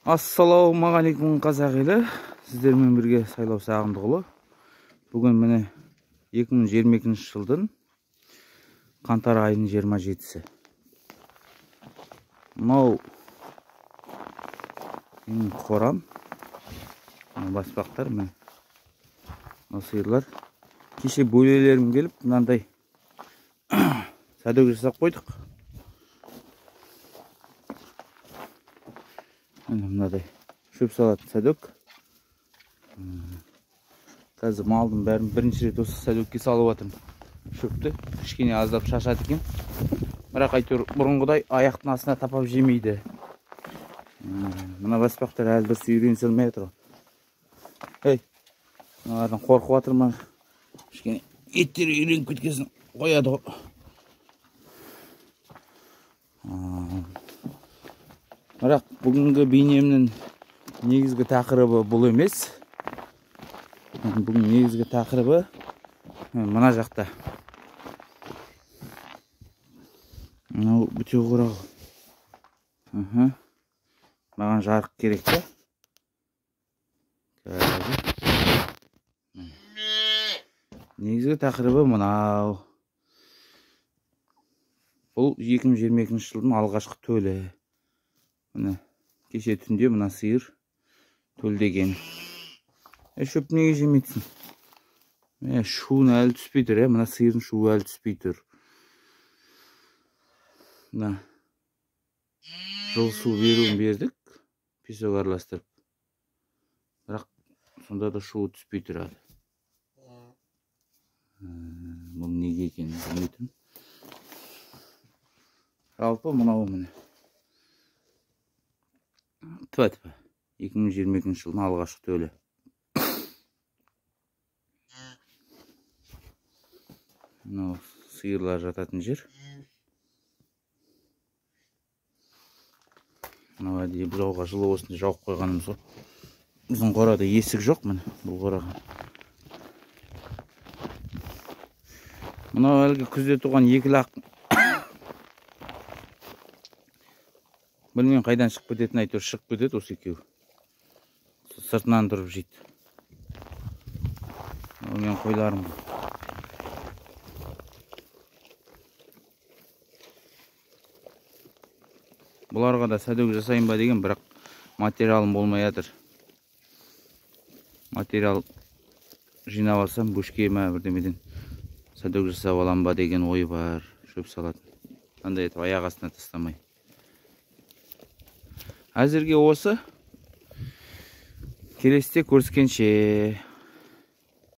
Ассалаумағалейкум қазақ елі. Сіздермен бірге Сайлау Сағындықұлы. Бүгін міне 2022 жылдың қаңтар айының 27-сі. Мынау менің қорам. Баспақтар мен. Сиырлар. Кеше бөлелерім келіп, мынандай сәдөк жасап қойдық. Мынадай шөп салатын сәдөк. Қазір малдың бәрін бірінші рет осы сәдөкке салып жатырмын. Шөпті кішкене аздап шашады екен. Бірақ әйтеуір бұрынғыдай аяқтың астына тапап жемейді. Мына баспақтар әлі дұрыс үйренісе алмай жатыр. Ей, мыналардан қорқып жатырмын. Кішкене еттері үйреніп кеткесін қояды ғой. Бірақ бүгінгі бейнемнің негізгі тақырыбы бұл емес. Бүгін негізгі тақырыбы мына жақта. Мынау бүте қорағы. Маған жарық керек те. Негізгі тақырыбы мынау. Бұл 2022 жылдың алғашқы төлі. Мына кеше түнде мына сиыр төлдеген. Шөп неге жемейсің? Шуын әлі түспей тұр. Мына сиырдың шуы әлі түспей тұр. Мына жыл су беруін бердік. Песок араластырып. Бірақ сонда да шуы түспей тұрады. Бұл неге екенін білмейтін. Жалпы мынау міне. Тіпа-тіпа 2022 жылдың алғашқы төлі. Мынау сиырлар жататын жер. Мынау әдейі бұзауға жылы осында жауып қойғанымыз ғой. Біздің қорада есік жоқ міне бұл қораға. Мынау әлгі күзде туған екі лақ. Білмеймін қайдан шығып кететін, әйтеуір шығып кетеді осы екеуі. Сыртынан тұрып жейді. Мен қойларым. Бұларға да сәдөк жасайын ба деген, бірақ материалым болмай жатыр. Материал жинап алсам бөшке ме бірдемеден сәдөк жасап алам ба деген ой бар. Шөп салатын. Қандай етіп аяқ астына тастамай. Әзірге осы. Келесіде көріскенше.